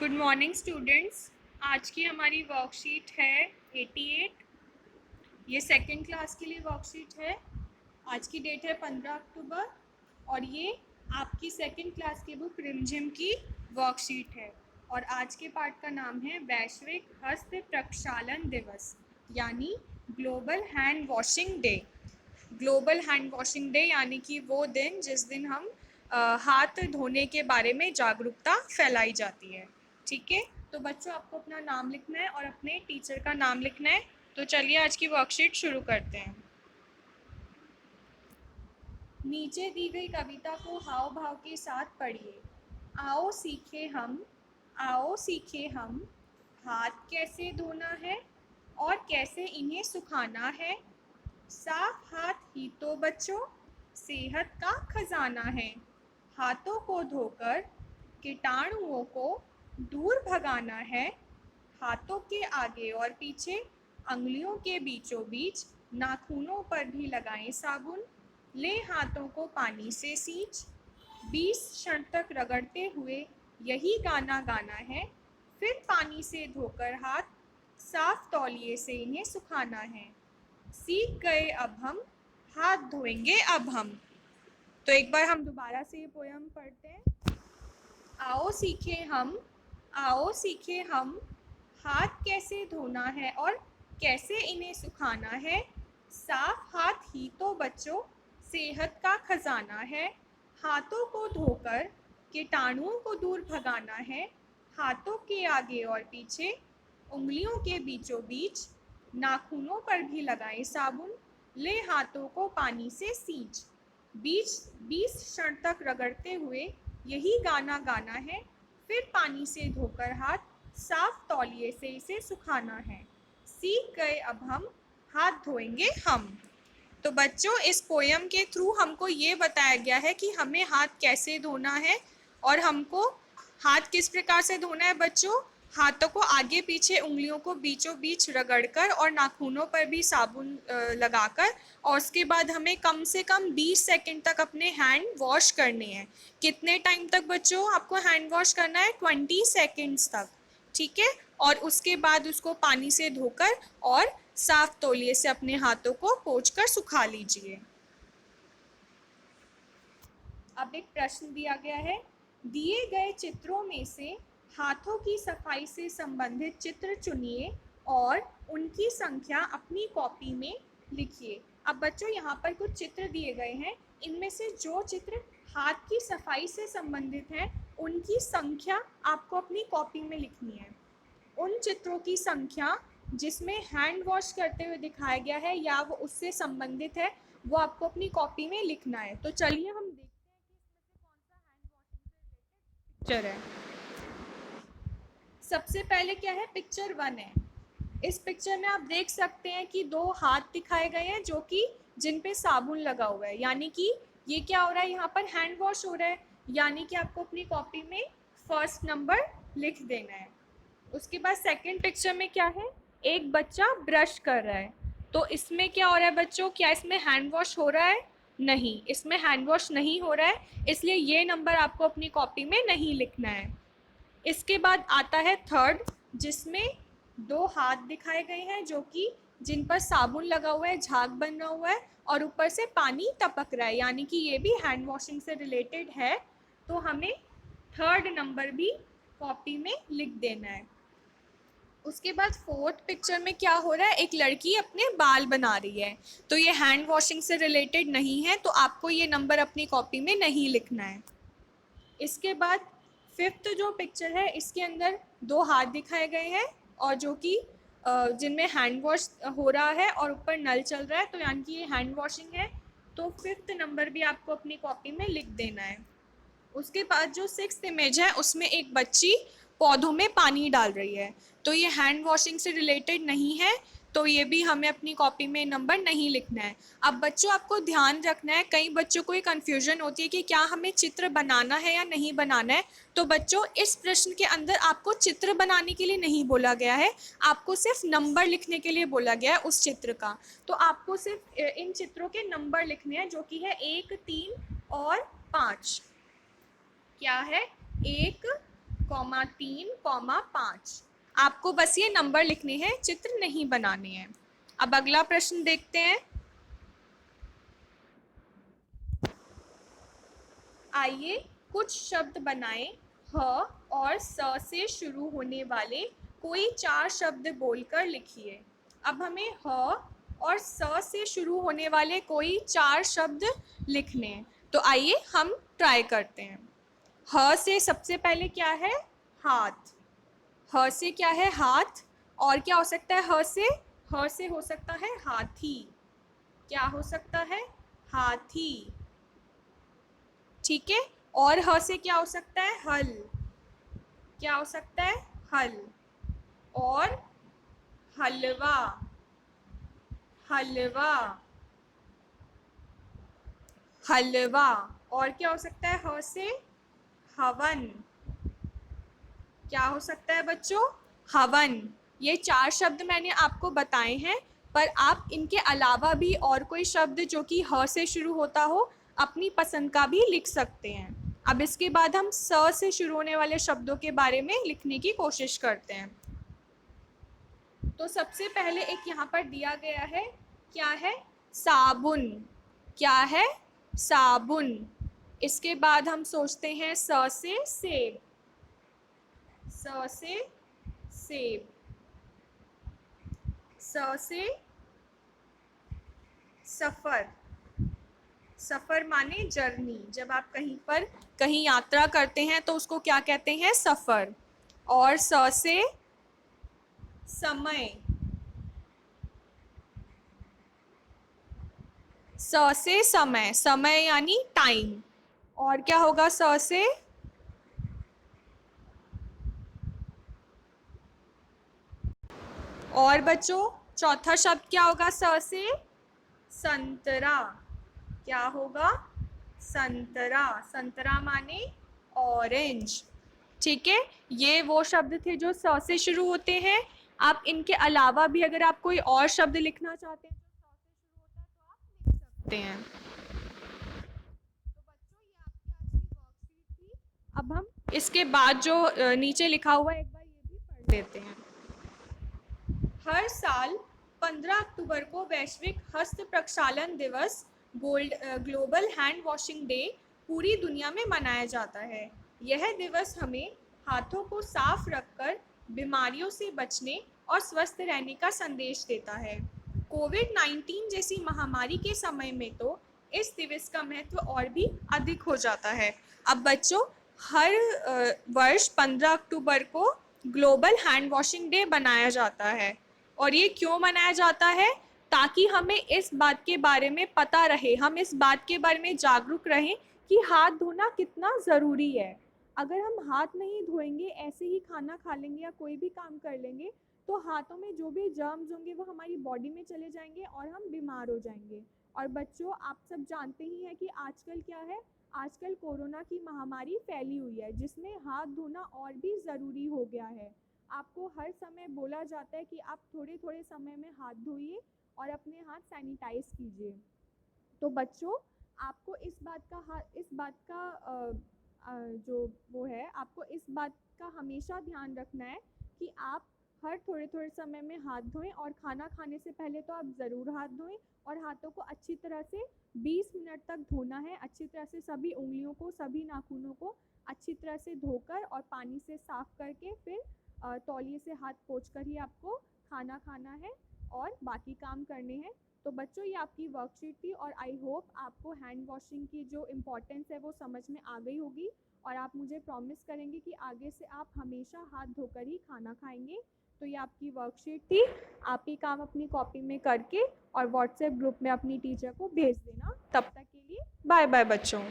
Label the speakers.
Speaker 1: Good morning students. आज की हमारी वर्कशीट है 88। ये सेकंड क्लास के लिए वर्कशीट है। आज की डेट है 15 अक्टूबर और ये आपकी सेकंड क्लास की बुक रिमझिम की वर्कशीट है। और आज के पार्ट का नाम है वैश्विक हस्त प्रक्षालन दिवस यानी global hand washing day. Global hand washing day यानी कि वो दिन जिस दिन हम हाथ धोने के बारे में जागरूकता फैलाई जाती है। ठीक है, तो बच्चों आपको अपना नाम लिखना है और अपने टीचर का नाम लिखना है। तो चलिए आज की वर्कशीट शुरू करते हैं। नीचे दी गई कविता को हाव भाव के साथ पढ़िए। आओ सीखे हम, आओ सीखे हम हाथ कैसे धोना है और कैसे इन्हें सुखाना है। साफ हाथ ही तो बच्चों सेहत का खजाना है। हाथों को धोकर कीटाणुओं को दूर भगाना है। हाथों के आगे और पीछे, अंगुलियों के बीचों बीच, नाखूनों पर भी लगाएं साबुन। ले हाथों को पानी से सींच, 20 क्षण तक रगड़ते हुए यही गाना गाना है। फिर पानी से धोकर हाथ साफ तौलिए से इन्हें सुखाना है। सीख गए अब हम, हाथ धोएंगे अब हम। तो एक बार हम दोबारा से ये पोयम पढ़ते हैं। आओ सीखे हम, आओ सीखे हम हाथ कैसे धोना है और कैसे इन्हें सुखाना है। साफ हाथ ही तो बच्चों सेहत का खजाना है। हाथों को धोकर कीटाणुओं को दूर भगाना है। हाथों के आगे और पीछे, उंगलियों के बीचों बीच, नाखूनों पर भी लगाएं साबुन। ले हाथों को पानी से सींच, 20 क्षण तक रगड़ते हुए यही गाना गाना है। फिर पानी से धोकर हाथ साफ तौलिए से इसे सुखाना है। सीख गए अब हम, हाथ धोएंगे हम। तो बच्चों इस पोयम के थ्रू हमको ये बताया गया है कि हमें हाथ कैसे धोना है और हमको हाथ किस प्रकार से धोना है। बच्चों हाथों को आगे पीछे, उंगलियों को बीचों बीच रगड़कर और नाखूनों पर भी साबुन लगाकर, और उसके बाद हमें कम से कम 20 सेकंड तक अपने हैंड वॉश करने हैं। कितने टाइम तक बच्चों आपको हैंड वॉश करना है? 20 सेकंड्स तक। ठीक है, और उसके बाद उसको पानी से धोकर और साफ तौलिए से अपने हाथों को पोंछकर सुखा लीजिए। अब एक प्रश्न दिया गया है, दिए गए चित्रों में से हाथों की सफाई से संबंधित चित्र चुनिए और उनकी संख्या अपनी कॉपी में लिखिए। अब बच्चों यहाँ पर कुछ चित्र दिए गए हैं, इनमें से जो चित्र हाथ की सफाई से संबंधित हैं उनकी संख्या आपको अपनी कॉपी में लिखनी है। उन चित्रों की संख्या जिसमें हैंड वॉश करते हुए दिखाया गया है या वो उससे संबंधित है, वो आपको अपनी कॉपी में लिखना है। तो चलिए हम देखते हैं कि इसमें से कौन सा हैंड वॉशिंग से रिलेटेड पिक्चर है। सबसे पहले क्या है, पिक्चर 1 है। इस पिक्चर में आप देख सकते हैं कि 2 हाथ दिखाए गए हैं जो कि जिन पे साबुन लगा हुआ है, यानी कि ये क्या हो रहा है, यहाँ पर हैंड वॉश हो रहा है। यानी कि आपको अपनी कॉपी में फर्स्ट नंबर लिख देना है। उसके बाद सेकंड पिक्चर में क्या है, एक बच्चा ब्रश कर रहा है। तो इसमें क्या हो रहा है बच्चों, क्या इसमें हैंड वॉश हो रहा है? नहीं, इसमें हैंड वॉश नहीं हो रहा है, इसलिए ये नंबर आपको अपनी कॉपी में नहीं लिखना है। इसके बाद आता है थर्ड, जिसमें 2 हाथ दिखाए गए हैं जो कि जिन पर साबुन लगा हुआ है, झाग बना हुआ है और ऊपर से पानी टपक रहा है, यानी कि ये भी हैंड वॉशिंग से रिलेटेड है। तो हमें थर्ड नंबर भी कॉपी में लिख देना है। उसके बाद फोर्थ पिक्चर में क्या हो रहा है, एक लड़की अपने बाल बना रही है। तो ये हैंड वॉशिंग से रिलेटेड नहीं है, तो आपको ये नंबर अपनी कॉपी में नहीं लिखना है। इसके बाद फिफ्थ जो पिक्चर है, इसके अंदर 2 हाथ दिखाए गए हैं और जो कि जिनमें हैंड वॉश हो रहा है और ऊपर नल चल रहा है, तो यानी कि ये हैंड वॉशिंग है। तो फिफ्थ नंबर भी आपको अपनी कॉपी में लिख देना है। उसके बाद जो सिक्स्थ इमेज है, उसमें एक बच्ची पौधों में पानी डाल रही है। तो ये हैंड वॉशिंग से रिलेटेड नहीं है, तो ये भी हमें अपनी कॉपी में नंबर नहीं लिखना है। अब बच्चों आपको ध्यान रखना है, कई बच्चों को ये कन्फ्यूजन होती है कि क्या हमें चित्र बनाना है या नहीं बनाना है। तो बच्चों इस प्रश्न के अंदर आपको चित्र बनाने के लिए नहीं बोला गया है, आपको सिर्फ नंबर लिखने के लिए बोला गया है उस चित्र का। तो आपको सिर्फ इन चित्रों के नंबर लिखने हैं, जो कि है 1, 3 और 5। क्या है, 1, कॉमा 3, कॉमा 5। आपको बस ये नंबर लिखने हैं, चित्र नहीं बनाने हैं। अब अगला प्रश्न देखते हैं। आइए कुछ शब्द बनाएं। ह और स से शुरू होने वाले कोई 4 शब्द बोलकर लिखिए। अब हमें ह और स से शुरू होने वाले कोई 4 शब्द लिखने हैं। तो आइए हम ट्राई करते हैं। ह से सबसे पहले क्या है? हाथ। ह से क्या है? हाथ। और क्या हो सकता है ह से? ह से हो सकता है हाथी। क्या हो सकता है? हाथी। ठीक है। और ह से क्या हो सकता है? हल। क्या हो सकता है? हल। और हलवा। हलवा। हलवा। और क्या हो सकता है ह से? हवन। क्या हो सकता है बच्चों? हवन। ये 4 शब्द मैंने आपको बताए हैं, पर आप इनके अलावा भी और कोई शब्द जो कि ह से शुरू होता हो अपनी पसंद का भी लिख सकते हैं। अब इसके बाद हम स से शुरू होने वाले शब्दों के बारे में लिखने की कोशिश करते हैं। तो सबसे पहले एक यहाँ पर दिया गया है, क्या है? साबुन। क्या है? साबुन। इसके बाद हम सोचते हैं स से सेब। स से सेब। स से सफ़र। सफ़र माने जर्नी। जब आप कहीं यात्रा करते हैं तो उसको क्या कहते हैं? सफ़र। और स से समय। स से समय। समय यानी टाइम। और क्या होगा स से? और बच्चों चौथा शब्द क्या होगा स से? संतरा। क्या होगा? संतरा। संतरा माने ऑरेंज। ठीक है। ये वो शब्द थे जो स से शुरू होते हैं। आप इनके अलावा भी अगर आप कोई और शब्द लिखना चाहते हैं जो स से शुरू होता है तो आप लिख सकते हैं। तो बच्चों ये आपकी आज की वर्कशीट थी। अब हम इसके बाद जो नीचे लिखा हुआ है एक बार ये भी पढ़ लेते हैं। हर साल 15 अक्टूबर को वैश्विक हस्त प्रक्षालन दिवस ग्लोबल हैंड वॉशिंग डे पूरी दुनिया में मनाया जाता है। यह दिवस हमें हाथों को साफ रखकर बीमारियों से बचने और स्वस्थ रहने का संदेश देता है। कोविड-19 जैसी महामारी के समय में तो इस दिवस का महत्व और भी अधिक हो जाता है। अब बच्चों हर वर्ष 15 अक्टूबर को ग्लोबल हैंड वॉशिंग डे बनाया जाता है। और ये क्यों मनाया जाता है? ताकि हमें इस बात के बारे में पता रहे, हम इस बात के बारे में जागरूक रहें कि हाथ धोना कितना ज़रूरी है। अगर हम हाथ नहीं धोएंगे, ऐसे ही खाना खा लेंगे या कोई भी काम कर लेंगे, तो हाथों में जो भी जर्म्स होंगे वो हमारी बॉडी में चले जाएंगे और हम बीमार हो जाएंगे। और बच्चों आप सब जानते ही हैं कि आजकल क्या है, आजकल कोरोना की महामारी फैली हुई है जिसमें हाथ धोना और भी ज़रूरी हो गया है। आपको हर समय बोला जाता है कि आप थोड़े थोड़े समय में हाथ धोइए और अपने हाथ सैनिटाइज कीजिए। तो बच्चों आपको इस बात का जो वो है, आपको इस बात का हमेशा ध्यान रखना है कि आप हर थोड़े थोड़े समय में हाथ धोएं और खाना खाने से पहले तो आप ज़रूर हाथ धोएं और हाथों को अच्छी तरह से 20 मिनट तक धोना है। अच्छी तरह से सभी उंगलियों को, सभी नाखूनों को अच्छी तरह से धोकर और पानी से साफ करके फिर तौलिए से हाथ पोंछ कर ही आपको खाना खाना है और बाकी काम करने हैं। तो बच्चों ये आपकी वर्कशीट थी और आई होप आपको हैंड वॉशिंग की जो इम्पोर्टेंस है वो समझ में आ गई होगी और आप मुझे प्रॉमिस करेंगे कि आगे से आप हमेशा हाथ धोकर ही खाना खाएंगे। तो ये आपकी वर्कशीट थी। आप ही काम अपनी कॉपी में करके और व्हाट्सएप ग्रुप में अपनी टीचर को भेज देना। तब तक के लिए बाय बाय बच्चों।